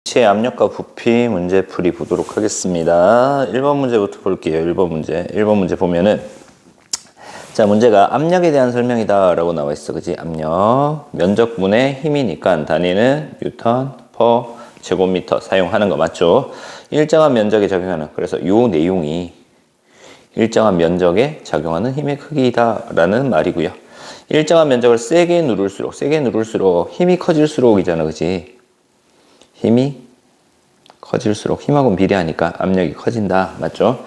기체 압력과 부피 문제 풀이 보도록 하겠습니다. 1번 문제부터 볼게요. 1번 문제 보면은 자, 문제가 압력에 대한 설명이다 라고 나와 있어. 그지? 압력 면적분의 힘이니까 단위는 뉴턴 퍼 제곱미터 사용하는 거 맞죠? 일정한 면적에 적용하는, 그래서 요 내용이 일정한 면적에 작용하는 힘의 크기이다 라는 말이고요. 일정한 면적을 세게 누를수록 힘이 커질수록이잖아. 그지? 힘이 커질수록 힘하고는 비례하니까 압력이 커진다. 맞죠?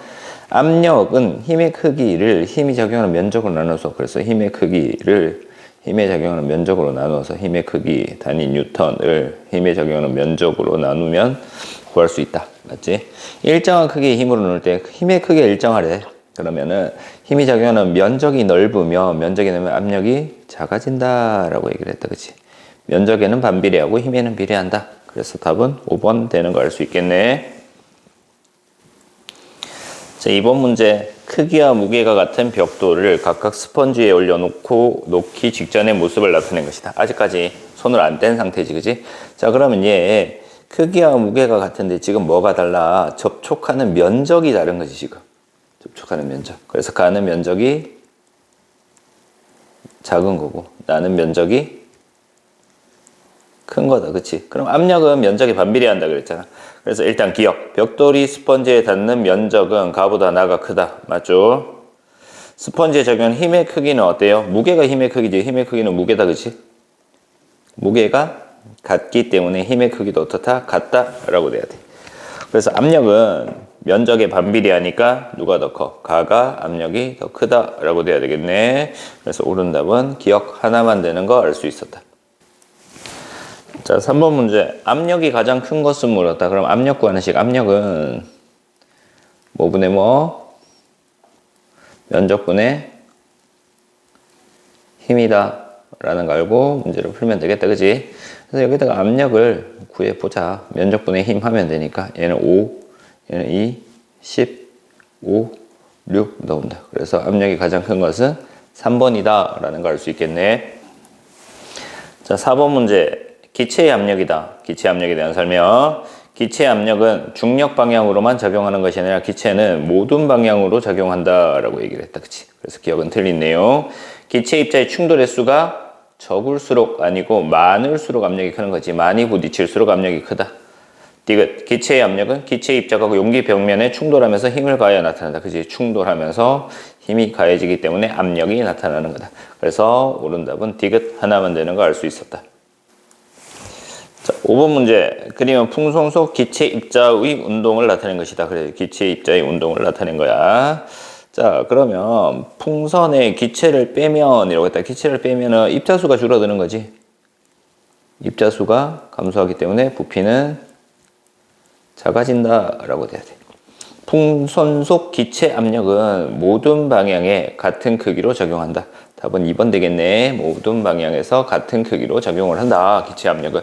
압력은 힘의 크기를 힘이 작용하는 면적으로 나눠서, 그래서 힘의 크기를 힘에 작용하는 면적으로 나눠서 힘의 크기 단위 뉴턴을 힘에 작용하는 면적으로 나누면 구할 수 있다. 맞지? 일정한 크기의 힘으로 나눌 때 힘의 크기가 일정하래. 그러면은 힘이 작용하는 면적이 넓으면 압력이 작아진다라고 얘기를 했다. 그치? 면적에는 반비례하고 힘에는 비례한다. 그래서 답은 5번 되는 거 알 수 있겠네. 자, 2번 문제. 크기와 무게가 같은 벽돌을 각각 스펀지에 놓기 직전의 모습을 나타낸 것이다. 아직까지 손을 안 뗀 상태지, 그지? 자, 그러면 얘 크기와 무게가 같은데 지금 뭐가 달라? 접촉하는 면적이 다른 거지, 지금. 접촉하는 면적. 그래서 가는 면적이 작은 거고, 나는 면적이 큰 거다. 그치? 그럼 압력은 면적에 반비례한다 그랬잖아. 그래서 일단 기억. 벽돌이 스펀지에 닿는 면적은 가보다 나가 크다. 맞죠? 스펀지에 적용한 힘의 크기는 어때요? 무게가 힘의 크기지. 힘의 크기는 무게다. 그치? 무게가 같기 때문에 힘의 크기도 어떻다? 같다. 라고 돼야 돼. 그래서 압력은 면적에 반비례하니까 누가 더 커? 가가 압력이 더 크다. 라고 돼야 되겠네. 그래서 옳은 답은 기억 하나만 되는 거 알 수 있었다. 자, 3번 문제. 압력이 가장 큰 것은 물었다. 그럼 압력 구하는 식. 압력은 뭐분의 뭐? 면적분의 힘이다 라는 거 알고 문제를 풀면 되겠다. 그지? 그래서 여기다가 압력을 구해보자. 면적분의 힘 하면 되니까 얘는 5, 얘는 2, 10, 5, 6 나온다. 그래서 압력이 가장 큰 것은 3번이다 라는 거 알 수 있겠네. 자, 4번 문제. 기체의 압력이다. 기체 압력에 대한 설명. 기체 압력은 중력 방향으로만 작용하는 것이 아니라 기체는 모든 방향으로 작용한다 라고 얘기를 했다. 그치? 그래서 기억은 틀린 내용. 기체 입자의 충돌 횟수가 적을수록 아니고 많을수록 압력이 크는 거지. 많이 부딪힐수록 압력이 크다. 디귿. 기체의 압력은 기체 입자가 용기 벽면에 충돌하면서 힘을 가해야 나타난다. 그치? 충돌하면서 힘이 가해지기 때문에 압력이 나타나는 거다. 그래서 옳은 답은 디귿 하나만 되는 거 알 수 있었다. 자, 5번 문제. 그림은 풍선 속 기체 입자의 운동을 나타낸 것이다. 그래, 기체 입자의 운동을 나타낸 거야. 자, 그러면 풍선에 기체를 빼면 이라고 했다. 기체를 빼면은 입자수가 줄어드는 거지. 입자수가 감소하기 때문에 부피는 작아진다라고 돼야 돼. 풍선 속 기체 압력은 모든 방향에 같은 크기로 적용한다. 답은 2번 되겠네. 모든 방향에서 같은 크기로 적용을 한다. 기체 압력은.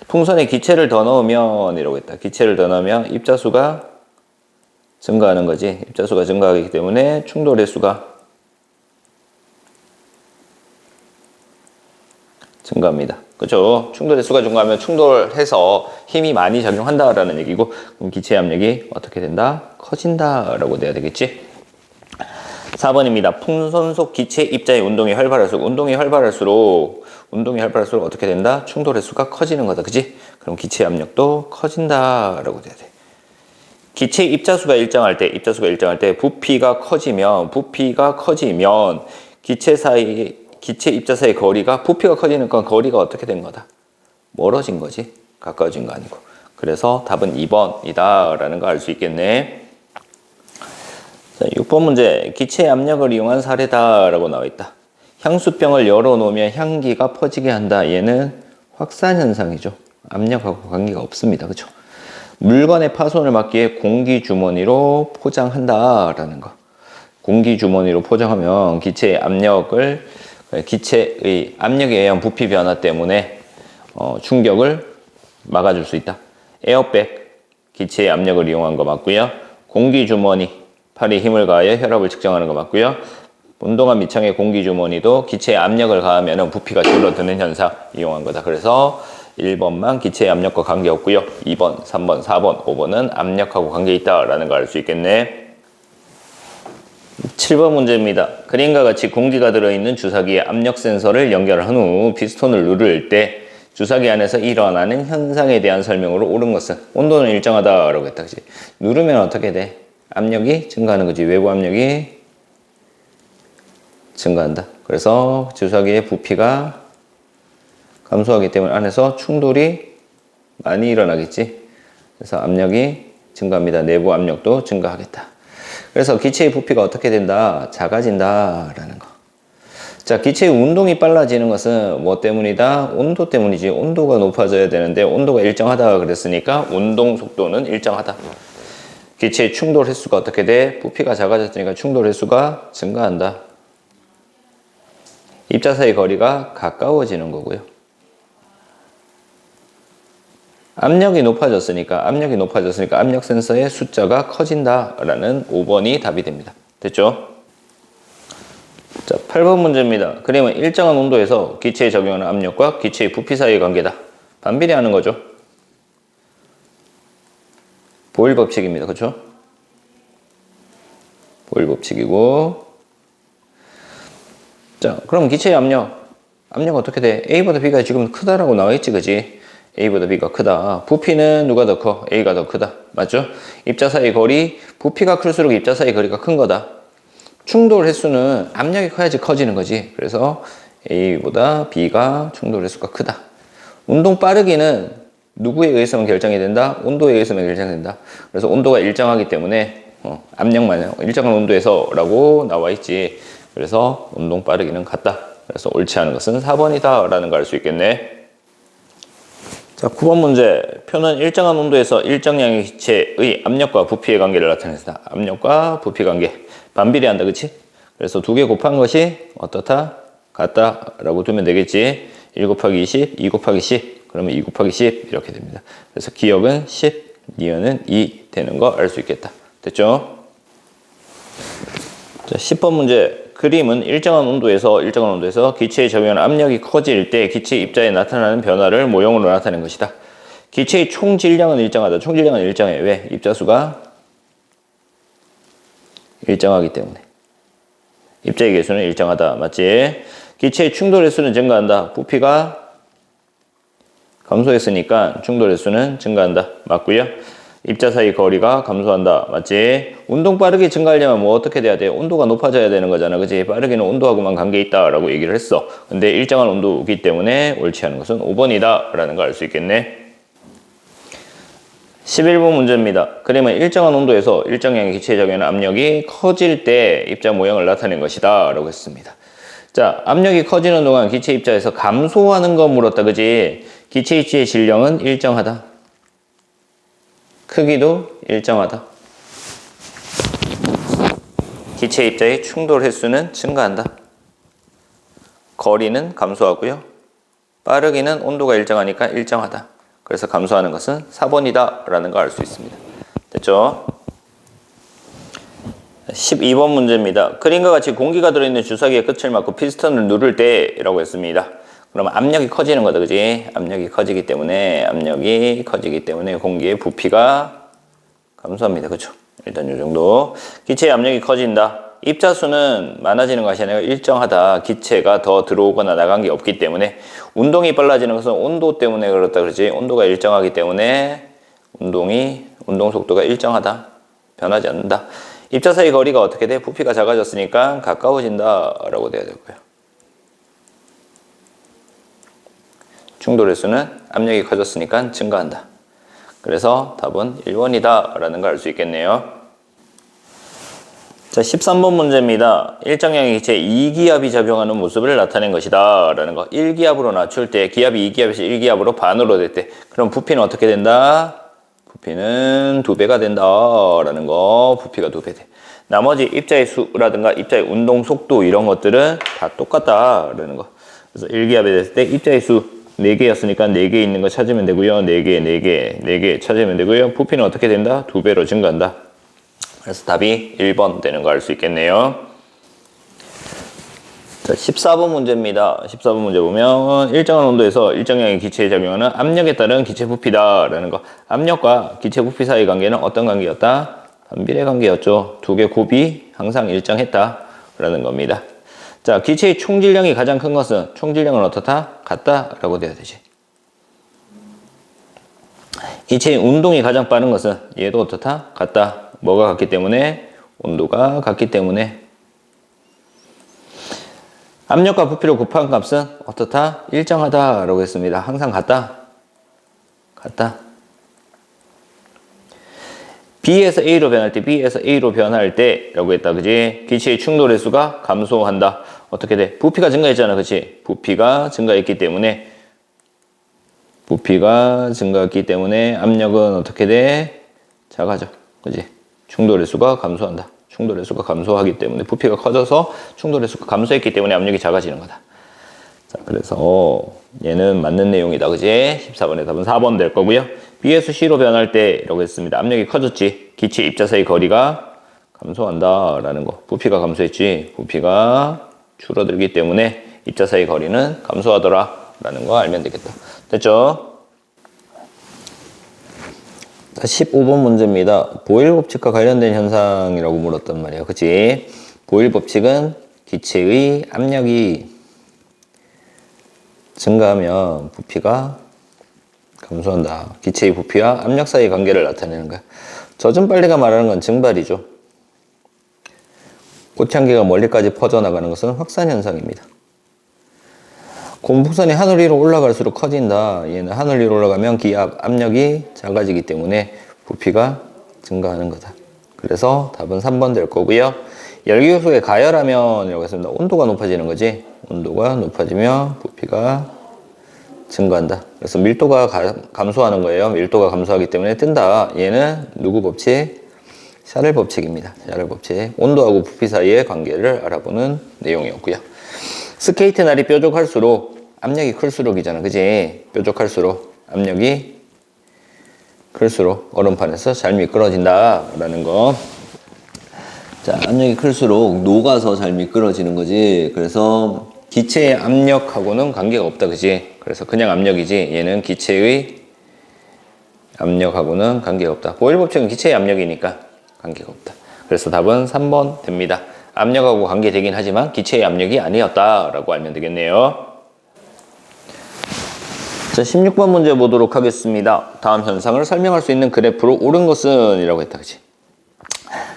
풍선에 기체를 더 넣으면 이라고 했다. 기체를 더 넣으면 입자수가 증가하는 거지. 입자수가 증가하기 때문에 충돌 횟수가 증가합니다. 그렇죠? 충돌 횟수가 증가하면 충돌해서 힘이 많이 작용한다라는 얘기고, 그럼 기체 압력이 어떻게 된다? 커진다라고 돼야 되겠지? 4번입니다. 풍선 속 기체 입자의 운동이 활발할수록 어떻게 된다? 충돌 횟수가 커지는 거다. 그지? 그럼 기체 압력도 커진다라고 돼야 돼. 기체 입자수가 일정할 때 부피가 커지면 기체 입자 사이 거리가 부피가 커지니까 거리가 어떻게 된 거다? 멀어진 거지. 가까워진 거 아니고. 그래서 답은 2번이다라는 거 알 수 있겠네. 자, 6번 문제. 기체 압력을 이용한 사례다라고 나와 있다. 향수병을 열어놓으면 향기가 퍼지게 한다. 얘는 확산 현상이죠. 압력하고 관계가 없습니다. 그렇죠? 물건의 파손을 막기 위해 공기 주머니로 포장한다라는 거. 공기 주머니로 포장하면 기체의 압력에 의한 부피 변화 때문에 충격을 막아줄 수 있다. 에어백, 기체의 압력을 이용한 거 맞고요. 공기 주머니, 팔에 힘을 가하여 혈압을 측정하는 거 맞고요. 운동한 밑창의 공기 주머니도 기체에 압력을 가하면 부피가 줄어드는 현상 이용한 거다. 그래서 1번만 기체의 압력과 관계없고요. 2번, 3번, 4번, 5번은 압력하고 관계있다라는 걸 알 수 있겠네. 7번 문제입니다. 그림과 같이 공기가 들어있는 주사기에 압력 센서를 연결한 후 피스톤을 누를 때 주사기 안에서 일어나는 현상에 대한 설명으로 옳은 것은 온도는 일정하다라고 했다. 그치? 누르면 어떻게 돼? 압력이 증가하는 거지. 외부 압력이 증가한다. 그래서 주사기의 부피가 감소하기 때문에 안에서 충돌이 많이 일어나겠지. 그래서 압력이 증가합니다. 내부 압력도 증가하겠다. 그래서 기체의 부피가 어떻게 된다? 작아진다라는 거. 자, 기체의 운동이 빨라지는 것은 뭐 때문이다? 온도 때문이지. 온도가 높아져야 되는데 온도가 일정하다 그랬으니까 운동 속도는 일정하다. 기체의 충돌 횟수가 어떻게 돼? 부피가 작아졌으니까 충돌 횟수가 증가한다. 입자 사이 거리가 가까워지는 거고요. 압력이 높아졌으니까 압력 센서의 숫자가 커진다라는 5번이 답이 됩니다. 됐죠? 자, 8번 문제입니다. 그림은 일정한 온도에서 기체에 적용하는 압력과 기체의 부피 사이의 관계다. 반비례하는 거죠. 보일 법칙입니다. 그렇죠? 보일 법칙이고. 자, 그럼 기체의 압력 어떻게 돼? A보다 B가 지금 크다라고 나와 있지, 그지? A보다 B가 크다. 부피는 누가 더 커? A가 더 크다. 맞죠? 입자 사이 거리, 부피가 클수록 입자 사이 거리가 큰 거다. 충돌 횟수는 압력이 커야지 커지는 거지. 그래서 A보다 B가 충돌 횟수가 크다. 운동 빠르기는 누구에 의해서만 결정이 된다? 온도에 의해서만 결정된다. 그래서 온도가 일정하기 때문에 압력만 일정한 온도에서 라고 나와 있지. 그래서 운동 빠르기는 같다. 그래서 옳지 않은 것은 4번이다 라는 걸 알 수 있겠네. 자, 9번 문제. 표는 일정한 온도에서 일정량의 기체의 압력과 부피의 관계를 나타낸다. 압력과 부피 관계. 반비례한다. 그치? 그래서 두 개 곱한 것이 어떻다? 같다. 라고 두면 되겠지. 1 곱하기 20, 2 곱하기 10. 그러면 2 곱하기 10 이렇게 됩니다. 그래서 기억은 10, 니은은 2 되는 거 알 수 있겠다. 됐죠? 자, 10번 문제. 그림은 일정한 온도에서 기체에 적용하는 압력이 커질 때 기체 입자에 나타나는 변화를 모형으로 나타낸 것이다. 기체의 총 질량은 일정하다. 총 질량은 일정해. 왜? 입자수가 일정하기 때문에. 입자의 개수는 일정하다. 맞지? 기체의 충돌 횟수는 증가한다. 부피가 감소했으니까 충돌 횟수는 증가한다. 맞고요. 입자 사이 거리가 감소한다. 맞지? 운동 빠르게 증가하려면 뭐 어떻게 돼야 돼? 온도가 높아져야 되는 거잖아. 그지? 빠르기는 온도하고만 관계 있다라고 얘기를 했어. 근데 일정한 온도이기 때문에 옳지 않은 것은 5번이다 라는 걸 알 수 있겠네. 11번 문제입니다. 그림은 일정한 온도에서 일정량의 기체에 적용하는 압력이 커질 때 입자 모양을 나타낸 것이다 라고 했습니다. 자, 압력이 커지는 동안 기체 입자에서 감소하는 거 물었다. 그지? 기체 입자의 질량은 일정하다. 크기도 일정하다. 기체 입자의 충돌 횟수는 증가한다. 거리는 감소하고요. 빠르기는 온도가 일정하니까 일정하다. 그래서 감소하는 것은 4번이다 라는 걸 알 수 있습니다. 됐죠? 12번 문제입니다. 그림과 같이 공기가 들어있는 주사기의 끝을 막고 피스톤을 누를 때 라고 했습니다. 그러면 압력이 커지는 거다. 그지? 압력이 커지기 때문에 공기의 부피가 감소합니다. 그죠? 일단 이 정도. 기체의 압력이 커진다. 입자수는 많아지는 것이 아니라 일정하다. 기체가 더 들어오거나 나간 게 없기 때문에 운동이 빨라지는 것은 온도 때문에 그렇다. 그러지? 온도가 일정하기 때문에 운동 속도가 일정하다. 변하지 않는다. 입자 사이 거리가 어떻게 돼? 부피가 작아졌으니까 가까워진다 라고 돼야 되고요. 충돌 횟수는 압력이 커졌으니까 증가한다. 그래서 답은 1번이다 라는 걸 알 수 있겠네요. 자, 13번 문제입니다. 일정량의 기체에 2기압이 작용하는 모습을 나타낸 것이다 라는 거. 1기압으로 낮출 때 기압이 2기압에서 1기압으로 반으로 될 때 그럼 부피는 어떻게 된다? 부피는 2배가 된다 라는 거. 부피가 2배 돼. 나머지 입자의 수라든가 입자의 운동 속도 이런 것들은 다 똑같다 라는 거. 그래서 1기압이 됐을 때 입자의 수 4개였으니까 4개 있는 거 찾으면 되고요. 4개 찾으면 되고요. 부피는 어떻게 된다? 2배로 증가한다. 그래서 답이 1번 되는 거 알 수 있겠네요. 자, 14번 문제입니다. 14번 문제 보면 일정한 온도에서 일정량의 기체에 작용하는 압력에 따른 기체 부피다 라는 거. 압력과 기체 부피 사이 관계는 어떤 관계였다? 반비례 관계였죠. 두 개 곱이 항상 일정했다 라는 겁니다. 자, 기체의 총질량이 가장 큰 것은 총질량은 어떻다? 같다 라고 돼야 되지. 기체의 운동이 가장 빠른 것은 얘도 어떻다? 같다. 뭐가 같기 때문에? 온도가 같기 때문에. 압력과 부피를 곱한 값은 어떻다? 일정하다 라고 했습니다. 항상 같다. 같다. B에서 A로 변할 때, B에서 A로 변할 때 라고 했다. 그지? 기체의 충돌의 수가 감소한다. 어떻게 돼? 부피가 증가했잖아. 그치? 부피가 증가했기 때문에 압력은 어떻게 돼? 작아져. 그지? 충돌의 수가 감소한다. 충돌의 수가 감소하기 때문에 부피가 커져서 충돌의 수가 감소했기 때문에 압력이 작아지는 거다. 자, 그래서 얘는 맞는 내용이다. 그지? 14번의 답은 4번 될 거고요. B에서 C로 변할 때라고 했습니다. 압력이 커졌지. 기체 입자 사이 거리가 감소한다 라는 거. 부피가 감소했지. 부피가 줄어들기 때문에 입자 사이 거리는 감소하더라 라는 거 알면 되겠다. 됐죠? 자, 15번 문제입니다. 보일 법칙과 관련된 현상이라고 물었단 말이에요. 그치? 보일 법칙은 기체의 압력이 증가하면 부피가 감소한다. 기체의 부피와 압력 사이의 관계를 나타내는 거야. 젖은 빨래가 말하는 건 증발이죠. 꽃향기가 멀리까지 퍼져나가는 것은 확산 현상입니다. 고무풍선이 하늘 위로 올라갈수록 커진다. 얘는 하늘 위로 올라가면 기압, 압력이 작아지기 때문에 부피가 증가하는 거다. 그래서 답은 3번 될 거고요. 열기구속에 가열하면 이라고 했습니다. 온도가 높아지는 거지. 온도가 높아지면 부피가 증가한다. 그래서 밀도가 감소하는 거예요. 밀도가 감소하기 때문에 뜬다. 얘는 누구 법칙? 샤를 법칙입니다. 샤를 법칙. 온도하고 부피 사이의 관계를 알아보는 내용이었고요. 스케이트 날이 뾰족할수록 압력이 클수록이잖아. 그지? 뾰족할수록 압력이 클수록 얼음판에서 잘 미끄러진다 라는 거. 자, 압력이 클수록 녹아서 잘 미끄러지는 거지. 그래서 기체의 압력하고는 관계가 없다. 그지? 그래서 그냥 압력이지. 얘는 기체의 압력하고는 관계가 없다. 보일 법칙은 기체의 압력이니까 관계가 없다. 그래서 답은 3번 됩니다. 압력하고 관계되긴 하지만 기체의 압력이 아니었다라고 알면 되겠네요. 자, 16번 문제 보도록 하겠습니다. 다음 현상을 설명할 수 있는 그래프로 옳은 것은 이라고 했다. 그치?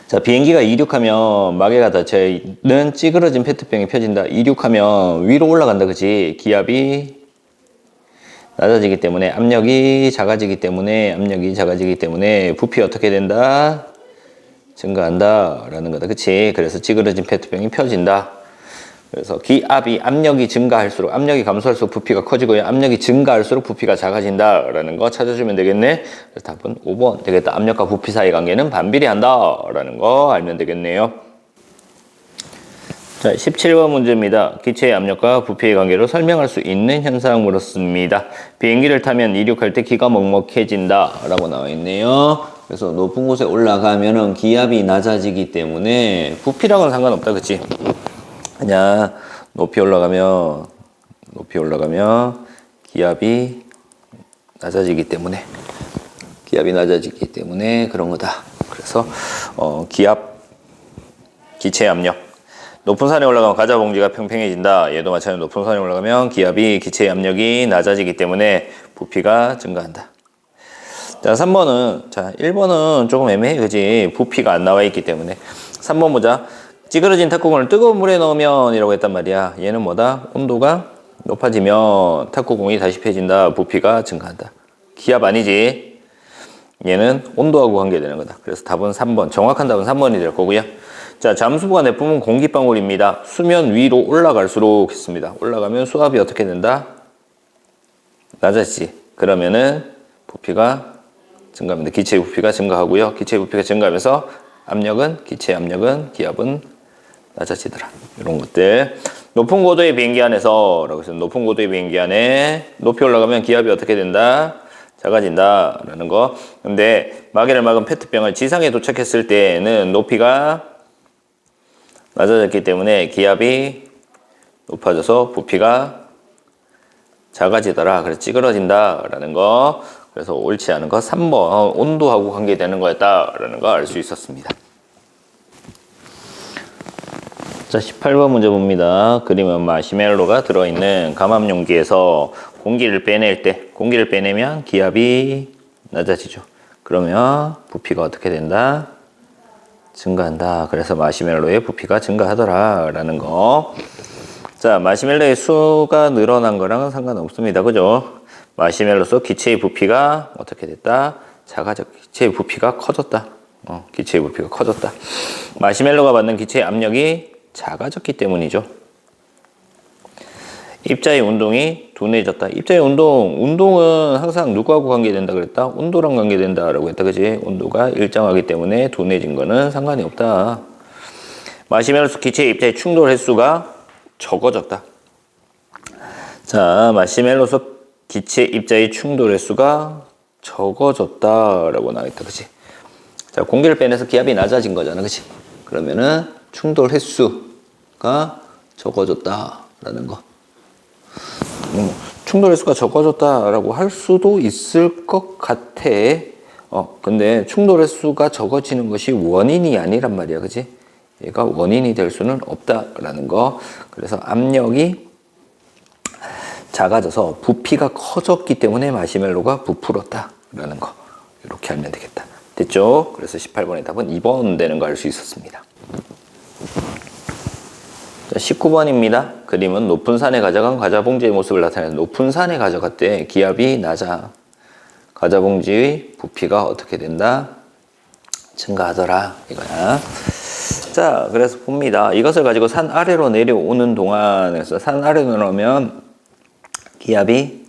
자, 비행기가 이륙하면 마개가 닫혀있는 찌그러진 페트병이 펴진다. 이륙하면 위로 올라간다. 그치? 기압이 낮아지기 때문에 압력이 작아지기 때문에 부피 어떻게 된다? 증가한다 라는 거다. 그치? 그래서 찌그러진 페트병이 펴진다. 그래서 기압이 압력이 증가할수록 압력이 감소할수록 부피가 커지고요. 압력이 증가할수록 부피가 작아진다 라는 거 찾아주면 되겠네. 그래서 답은 5번 되겠다. 압력과 부피 사이 관계는 반비례한다 라는 거 알면 되겠네요. 자, 17번 문제입니다. 기체의 압력과 부피의 관계로 설명할 수 있는 현상 물었습니다. 비행기를 타면 이륙할 때 기가 먹먹해진다 라고 나와 있네요. 그래서 높은 곳에 올라가면은 기압이 낮아지기 때문에 부피랑은 상관없다. 그치? 그냥 높이 올라가면 기압이 낮아지기 때문에 그런 거다. 그래서 기체 압력 높은 산에 올라가면 과자 봉지가 평평해진다. 얘도 마찬가지로 높은 산에 올라가면 기압이 기체의 압력이 낮아지기 때문에 부피가 증가한다. 자, 3번은, 자, 1번은 조금 애매해. 그지? 부피가 안 나와 있기 때문에. 3번 보자. 찌그러진 탁구공을 뜨거운 물에 넣으면 이라고 했단 말이야. 얘는 뭐다? 온도가 높아지면 탁구공이 다시 펴진다. 부피가 증가한다. 기압 아니지? 얘는 온도하고 관계되는 거다. 그래서 답은 3번. 정확한 답은 3번이 될 거고요. 자, 잠수부가 내뿜은 공기방울입니다. 수면 위로 올라갈수록 했습니다. 올라가면 수압이 어떻게 된다? 낮아지지. 그러면은 부피가 증가합니다. 기체의 부피가 증가하고요. 기체의 부피가 증가하면서 기체의 압력은 기압은 낮아지더라. 이런 것들. 높은 고도의 비행기 안에서 라고 해서 높은 고도의 비행기 안에 높이 올라가면 기압이 어떻게 된다? 작아진다 라는 거. 근데 마개를 막은 페트병을 지상에 도착했을 때는 높이가 낮아졌기 때문에 기압이 높아져서 부피가 작아지더라. 그래서 찌그러진다 라는 거. 그래서 옳지 않은 거 3번 온도하고 관계되는 거였다 라는 거 알 수 있었습니다. 자, 18번 문제 봅니다. 그림은 마시멜로가 들어있는 감압 용기에서 공기를 빼내면 기압이 낮아지죠. 그러면 부피가 어떻게 된다? 증가한다. 그래서 마시멜로의 부피가 증가하더라 라는 거. 자, 마시멜로의 수가 늘어난 거랑은 상관없습니다. 그죠? 마시멜로 속 기체의 부피가 어떻게 됐다? 기체의 부피가 커졌다. 기체의 부피가 커졌다. 마시멜로가 받는 기체의 압력이 작아졌기 때문이죠. 입자의 운동이 둔해졌다. 입자의 운동은 항상 누구하고 관계된다 그랬다? 온도랑 관계된다라고 했다. 그지? 온도가 일정하기 때문에 둔해진 거는 상관이 없다. 마시멜로 속 기체의 입자의 충돌 횟수가 적어졌다. 자, 마시멜로 속 기체 입자의 충돌 횟수가 적어졌다라고 나와있다. 그치? 자, 공기를 빼내서 기압이 낮아진 거잖아. 그치? 그러면은 충돌 횟수가 적어졌다라는 거. 충돌 횟수가 적어졌다라고 할 수도 있을 것 같아. 근데 충돌 횟수가 적어지는 것이 원인이 아니란 말이야. 그치? 얘가 원인이 될 수는 없다라는 거. 그래서 압력이 작아져서 부피가 커졌기 때문에 마시멜로가 부풀었다라는 거. 이렇게 알면 되겠다. 됐죠? 그래서 18번의 답은 2번 되는 거 알 수 있었습니다. 자, 19번입니다. 그림은 높은 산에 가져간 과자봉지의 모습을 나타내는 높은 산에 가져갔대. 기압이 낮아. 과자봉지의 부피가 어떻게 된다? 증가하더라. 이거야. 자, 그래서 봅니다. 이것을 가지고 산 아래로 내려오는 동안에서 산 아래로 내려오면 기압이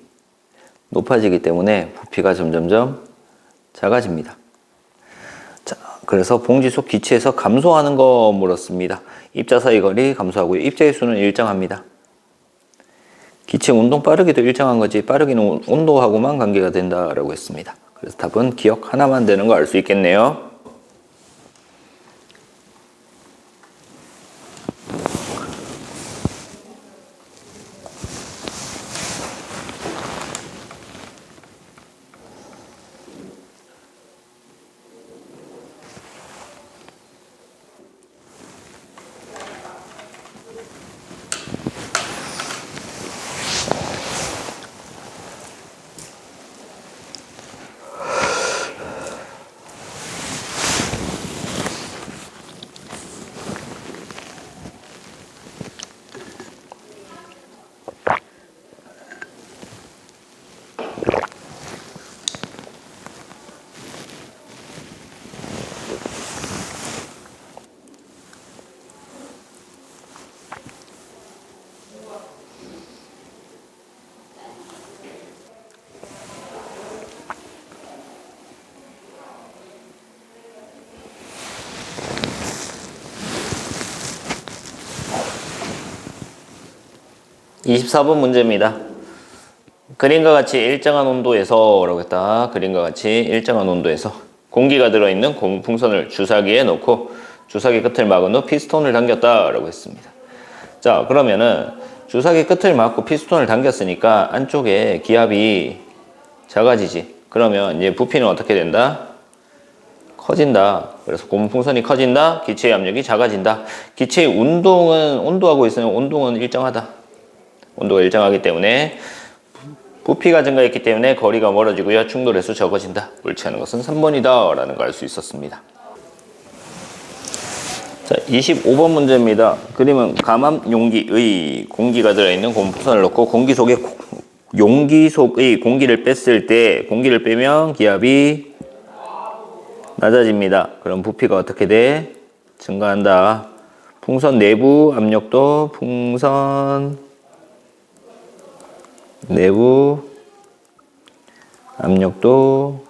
높아지기 때문에 부피가 점점점 작아집니다. 자, 그래서 봉지 속 기체에서 감소하는 거 물었습니다. 입자 사이 거리 감소하고요. 입자의 수는 일정합니다. 기체 운동 빠르기도 일정한 거지 빠르기는 온도하고만 관계가 된다라고 했습니다. 그래서 답은 기억 하나만 되는 거 알 수 있겠네요. (24번) 문제입니다. 그림과 같이 일정한 온도에서 라고 했다. 그림과 같이 일정한 온도에서 공기가 들어있는 고무 풍선을 주사기에 넣고 주사기 끝을 막은 후 피스톤을 당겼다 라고 했습니다. 자, 그러면은 주사기 끝을 막고 피스톤을 당겼으니까 안쪽에 기압이 작아지지. 그러면 이제 부피는 어떻게 된다? 커진다. 그래서 고무 풍선이 커진다. 기체의 압력이 작아진다. 기체의 운동은 온도하고 있으면 온도는 일정하다. 온도가 일정하기 때문에 부피가 증가했기 때문에 거리가 멀어지고요. 충돌 횟수 적어진다. 옳지 않은 것은 3번이다 라는 걸 알 수 있었습니다. 자, 25번 문제입니다. 그림은 감압 용기의 공기가 들어있는 고무 풍선을 넣고 용기 속의 공기를 뺐을 때 공기를 빼면 기압이 낮아집니다. 그럼 부피가 어떻게 돼? 증가한다. 풍선 내부 압력도 풍선 내부 압력도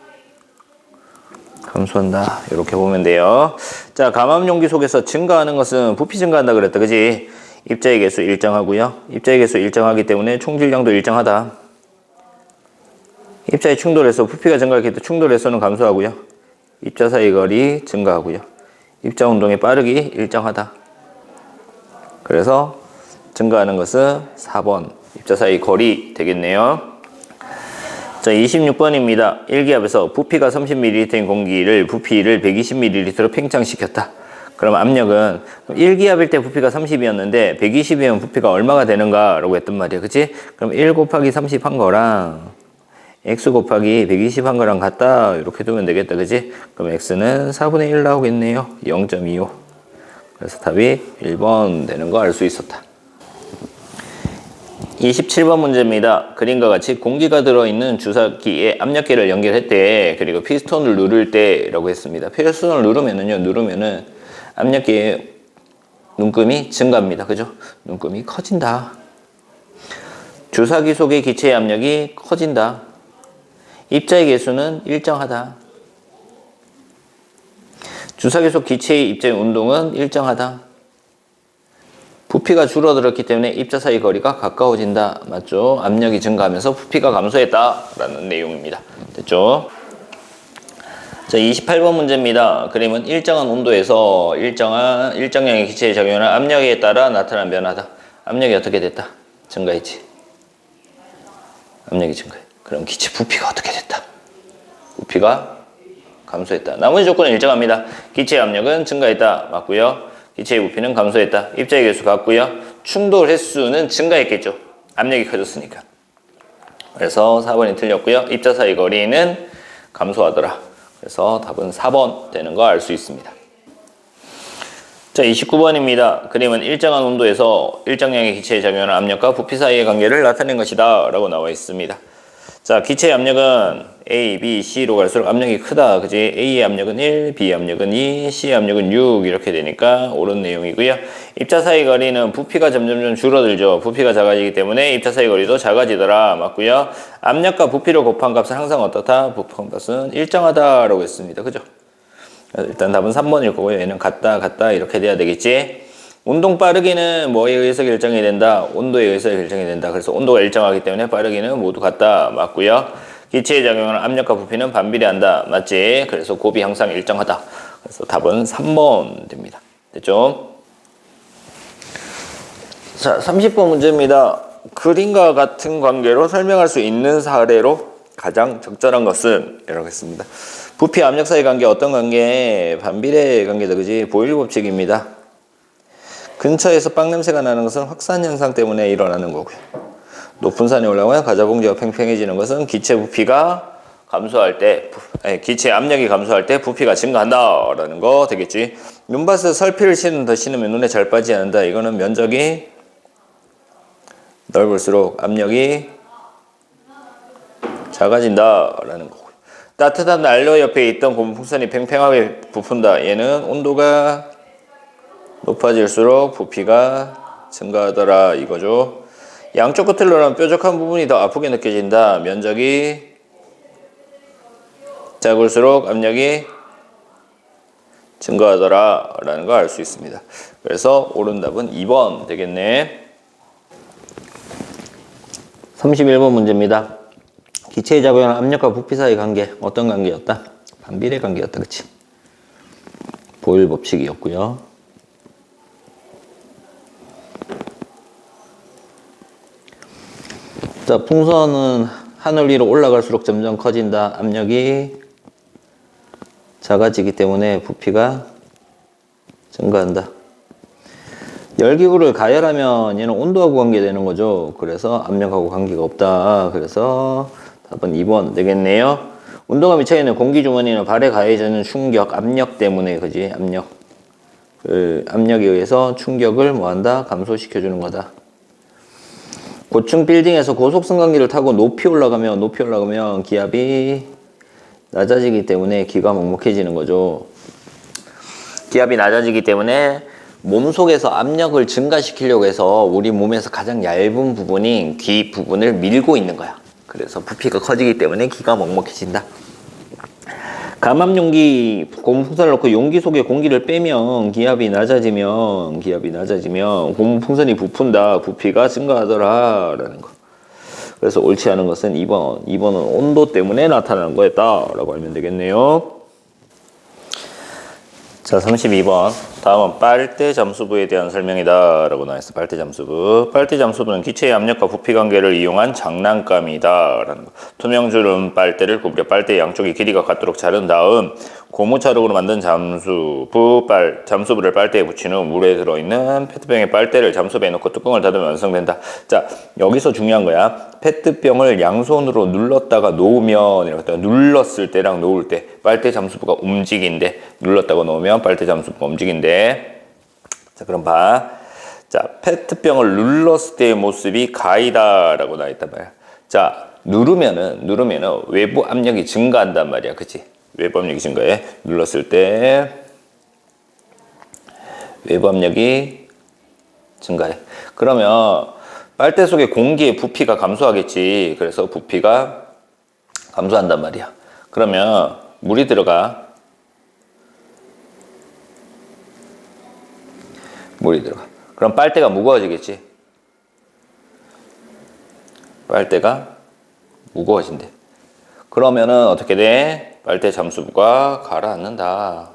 감소한다. 이렇게 보면 돼요. 자, 감압 용기 속에서 증가하는 것은 부피 증가한다 그랬다. 그지? 입자의 개수 일정하고요. 입자의 개수 일정하기 때문에 총질량도 일정하다. 입자의 충돌에서 부피가 증가하기 때문에 충돌에서는 감소하고요. 입자 사이 거리 증가하고요. 입자 운동의 빠르기 일정하다. 그래서 증가하는 것은 4번 입자 사이 거리 되겠네요. 자, 26번입니다. 1기압에서 부피가 30ml인 공기를 부피를 120ml로 팽창시켰다. 그럼 압력은 1기압일 때 부피가 30이었는데 120이면 부피가 얼마가 되는가 라고 했단 말이야. 그치? 그럼 1 곱하기 30 한 거랑 x 곱하기 120 한 거랑 같다 이렇게 두면 되겠다. 그치? 그럼 x는 4분의 1 나오겠네요. 0.25. 그래서 답이 1번 되는 거 알 수 있었다. 27번 문제입니다. 그림과 같이 공기가 들어있는 주사기에 압력계를 연결했대. 그리고 피스톤을 누를 때 라고 했습니다. 피스톤을 누르면은 압력계의 눈금이 증가합니다. 그죠? 눈금이 커진다. 주사기 속의 기체의 압력이 커진다. 입자의 개수는 일정하다. 주사기 속 기체의 입자의 운동은 일정하다. 부피가 줄어들었기 때문에 입자 사이 거리가 가까워진다. 맞죠? 압력이 증가하면서 부피가 감소했다 라는 내용입니다. 됐죠? 자, 28번 문제입니다. 그림은 일정한 온도에서 일정량의 기체에 작용하는 압력에 따라 나타난 변화다. 압력이 어떻게 됐다? 증가했지. 압력이 증가해. 그럼 기체 부피가 어떻게 됐다? 부피가 감소했다. 나머지 조건은 일정합니다. 기체의 압력은 증가했다. 맞고요. 기체의 부피는 감소했다. 입자의 개수 같고요. 충돌 횟수는 증가했겠죠. 압력이 커졌으니까. 그래서 4번이 틀렸고요. 입자 사이 거리는 감소하더라. 그래서 답은 4번 되는 거 알 수 있습니다. 자, 29번입니다. 그림은 일정한 온도에서 일정량의 기체에 작용하는 압력과 부피 사이의 관계를 나타낸 것이다 라고 나와 있습니다. 자, 기체의 압력은 A, B, C로 갈수록 압력이 크다. 그지? A의 압력은 1, B의 압력은 2, C의 압력은 6 이렇게 되니까 옳은 내용이고요. 입자 사이 거리는 부피가 점점 줄어들죠. 부피가 작아지기 때문에 입자 사이 거리도 작아지더라. 맞고요. 압력과 부피를 곱한 값은 항상 어떻다? 부피 값은 일정하다라고 했습니다. 그죠? 일단 답은 3번일 거고요. 얘는 같다 이렇게 돼야 되겠지. 운동 빠르기는 뭐에 의해서 결정이 된다? 온도에 의해서 결정이 된다. 그래서 온도가 일정하기 때문에 빠르기는 모두 같다. 맞고요. 기체에 작용하는 압력과 부피는 반비례한다. 맞지? 그래서 곱이 항상 일정하다. 그래서 답은 3번 됩니다. 됐죠? 자, 30번 문제입니다. 그림과 같은 관계로 설명할 수 있는 사례로 가장 적절한 것은 이라고 했습니다. 부피 압력 사이 관계 어떤 관계? 반비례 관계다. 그지? 보일 법칙입니다. 근처에서 빵 냄새가 나는 것은 확산 현상 때문에 일어나는 거고요. 높은 산에 올라가면 과자 봉지가 팽팽해지는 것은 기체 부피가 감소할 때, 기체 압력이 감소할 때 부피가 증가한다 라는 거 되겠지. 눈밭에 설피를 더 신으면 눈에 잘 빠지지 않는다. 이거는 면적이 넓을수록 압력이 작아진다 라는 거고요. 따뜻한 난로 옆에 있던 고무 풍선이 팽팽하게 부푼다. 얘는 온도가 높아질수록 부피가 증가하더라 이거죠. 양쪽 끝을 누르면 뾰족한 부분이 더 아프게 느껴진다. 면적이 작을수록 압력이 증가하더라 라는 걸 알 수 있습니다. 그래서 옳은 답은 2번 되겠네. 31번 문제입니다. 기체에 작용하는 압력과 부피 사이 관계 어떤 관계였다? 반비례 관계였다. 그치? 보일 법칙이었고요. 자, 풍선은 하늘 위로 올라갈수록 점점 커진다. 압력이 작아지기 때문에 부피가 증가한다. 열기구를 가열하면 얘는 온도하고 관계되는 거죠. 그래서 압력하고 관계가 없다. 그래서 답은 2번 되겠네요. 운동화 밑에 있는 공기주머니는 발에 가해지는 충격, 압력 때문에 그지? 압력. 압력에 의해서 충격을 뭐한다? 감소시켜주는 거다. 고층 빌딩에서 고속승강기를 타고 높이 올라가면 기압이 낮아지기 때문에 기가 먹먹해지는 거죠. 기압이 낮아지기 때문에 몸속에서 압력을 증가시키려고 해서 우리 몸에서 가장 얇은 부분인 귀 부분을 밀고 있는 거야. 그래서 부피가 커지기 때문에 기가 먹먹해진다. 감압용기 고무풍선을 넣고 용기 속에 공기를 빼면 기압이 낮아지면 고무풍선이 부푼다. 부피가 증가하더라 라는 거. 그래서 옳지 않은 것은 2번. 2번은 온도 때문에 나타나는 거였다 라고 알면 되겠네요. 자, 32번. 다음은 빨대 잠수부에 대한 설명이다 라고 나와있어. 빨대 잠수부. 빨대 잠수부는 기체의 압력과 부피 관계를 이용한 장난감이다 라는 거. 투명주름 빨대를 구부려 빨대의 양쪽이 길이가 같도록 자른 다음 고무차력으로 만든 잠수부를 빨대에 붙인 후 물에 들어있는 페트병의 빨대를 잠수부에 넣고 뚜껑을 닫으면 완성된다. 자, 여기서 중요한 거야. 페트병을 양손으로 눌렀다가 놓으면 이렇게 눌렀을 때랑 놓을 때 빨대 잠수부가 움직인대. 눌렀다가 놓으면 빨대 잠수부가 움직인대. 자, 그럼 봐. 자, 페트병을 눌렀을 때의 모습이 가이다라고 나와 있단 말이야. 자, 누르면은 외부 압력이 증가한단 말이야. 그치? 외부 압력이 증가해. 눌렀을 때 외부 압력이 증가해. 그러면 빨대 속의 공기의 부피가 감소하겠지. 그래서 부피가 감소한단 말이야. 그러면 물이 들어가. 그럼 빨대가 무거워지겠지. 빨대가 무거워진대. 그러면은 어떻게 돼? 빨대 잠수부가 가라앉는다.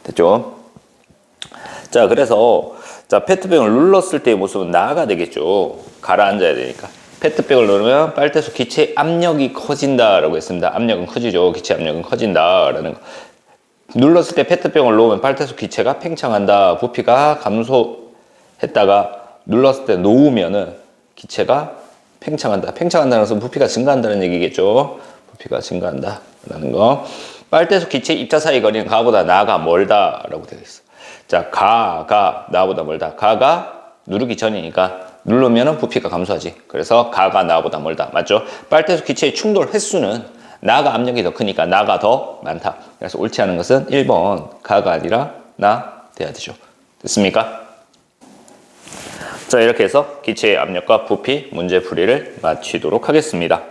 됐죠? 자, 그래서 페트병을 눌렀을 때의 모습은 나가 되겠죠. 가라앉아야 되니까. 페트병을 누르면 빨대속 기체 압력이 커진다라고 했습니다. 압력은 커지죠. 기체 압력은 커진다라는 거. 눌렀을 때 페트병을 놓으면 빨대속 기체가 팽창한다. 부피가 감소했다가 눌렀을 때 놓으면은 기체가 팽창한다. 팽창한다는 것은 부피가 증가한다는 얘기겠죠. 부피가 증가한다라는 거. 빨대속 기체 입자 사이 거리는 가보다 나가 멀다라고 되어 있어. 자, 가가 나보다 멀다. 가가 누르기 전이니까 누르면은 부피가 감소하지. 그래서 가가 나보다 멀다. 맞죠? 빨대속 기체의 충돌 횟수는 나가 압력이 더 크니까 나가 더 많다. 그래서 옳지 않은 것은 1번 가가 아니라 나 돼야 되죠. 됐습니까? 자, 이렇게 해서 기체의 압력과 부피 문제 풀이를 마치도록 하겠습니다.